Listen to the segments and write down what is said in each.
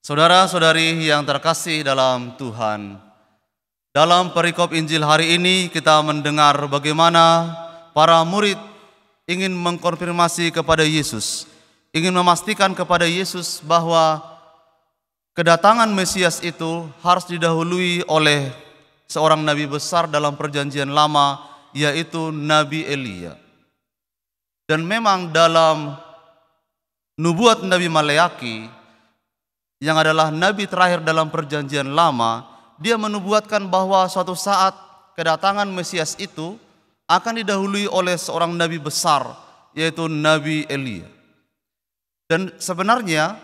Saudara-saudari yang terkasih dalam Tuhan, dalam perikop Injil hari ini kita mendengar bagaimana para murid ingin mengkonfirmasi kepada Yesus, ingin memastikan kepada Yesus bahwa kedatangan Mesias itu harus didahului oleh seorang nabi besar dalam perjanjian lama, yaitu Nabi Elia. Dan memang dalam nubuat Nabi Maleaki, yang adalah nabi terakhir dalam perjanjian lama, dia menubuatkan bahwa suatu saat kedatangan Mesias itu akan didahului oleh seorang nabi besar, yaitu Nabi Elia. Dan sebenarnya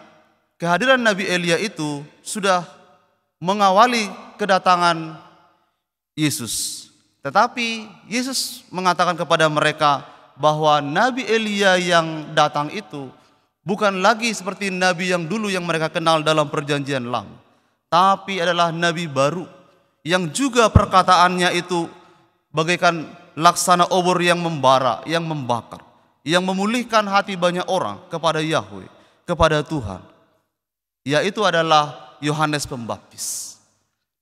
kehadiran Nabi Elia itu sudah mengawali kedatangan Yesus. Tetapi Yesus mengatakan kepada mereka bahwa Nabi Elia yang datang itu bukan lagi seperti nabi yang dulu yang mereka kenal dalam perjanjian lama, tapi adalah nabi baru yang juga perkataannya itu bagaikan laksana obor yang membara, yang membakar, yang memulihkan hati banyak orang kepada Yahweh, kepada Tuhan. Yaitu adalah Yohanes Pembaptis.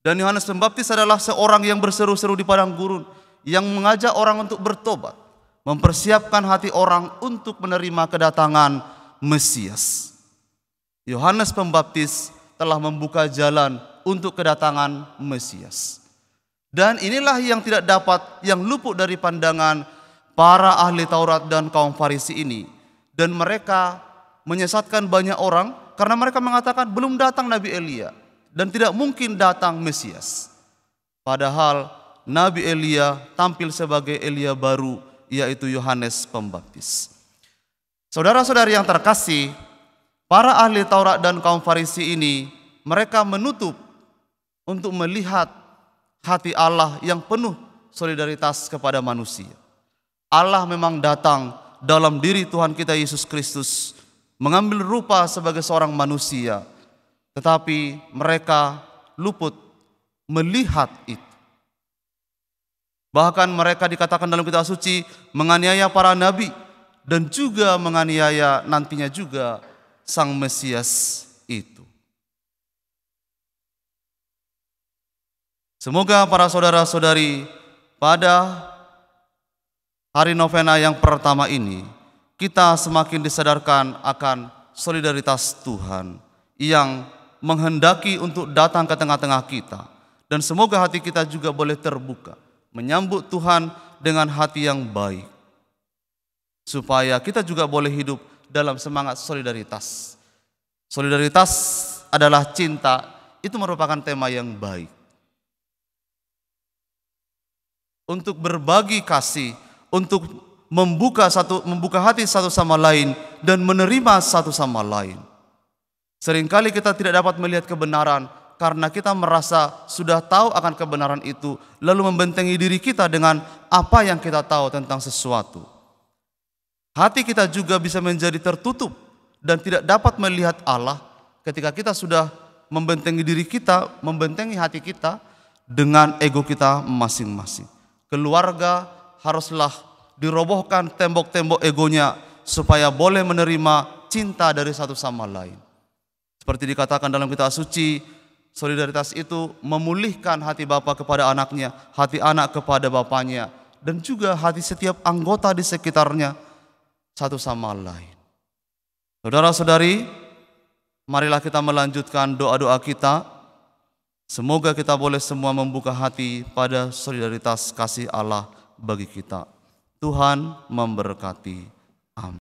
Dan Yohanes Pembaptis adalah seorang yang berseru-seru di padang gurun, yang mengajak orang untuk bertobat, mempersiapkan hati orang untuk menerima kedatangan Mesias. Yohanes Pembaptis telah membuka jalan untuk kedatangan Mesias. Dan inilah yang tidak dapat, yang luput dari pandangan para ahli Taurat dan kaum Farisi ini. Dan mereka menyesatkan banyak orang karena mereka mengatakan belum datang Nabi Elia dan tidak mungkin datang Mesias. Padahal Nabi Elia tampil sebagai Elia baru, yaitu Yohanes Pembaptis. Saudara-saudari yang terkasih, para ahli Taurat dan kaum Farisi ini, mereka menutup untuk melihat hati Allah yang penuh solidaritas kepada manusia. Allah memang datang dalam diri Tuhan kita Yesus Kristus, mengambil rupa sebagai seorang manusia, tetapi mereka luput melihat itu. Bahkan mereka dikatakan dalam kitab suci menganiaya para nabi, dan juga menganiaya nantinya juga Sang Mesias itu. Semoga para saudara-saudari pada hari novena yang pertama ini kita semakin disadarkan akan solidaritas Tuhan yang menghendaki untuk datang ke tengah-tengah kita. Dan semoga hati kita juga boleh terbuka menyambut Tuhan dengan hati yang baik, supaya kita juga boleh hidup dalam semangat solidaritas. Solidaritas adalah cinta, itu merupakan tema yang baik. Untuk berbagi kasih, untuk membuka hati satu sama lain dan menerima satu sama lain. Seringkali kita tidak dapat melihat kebenaran karena kita merasa sudah tahu akan kebenaran itu, lalu membentengi diri kita dengan apa yang kita tahu tentang sesuatu. Hati kita juga bisa menjadi tertutup dan tidak dapat melihat Allah ketika kita sudah membentengi diri kita, membentengi hati kita dengan ego kita masing-masing. Keluarga haruslah dirobohkan tembok-tembok egonya supaya boleh menerima cinta dari satu sama lain. Seperti dikatakan dalam kitab suci, solidaritas itu memulihkan hati bapa kepada anaknya, hati anak kepada bapaknya, dan juga hati setiap anggota di sekitarnya satu sama lain. Saudara-saudari, marilah kita melanjutkan doa-doa kita. Semoga kita boleh semua membuka hati pada solidaritas kasih Allah bagi kita. Tuhan memberkati. Amin.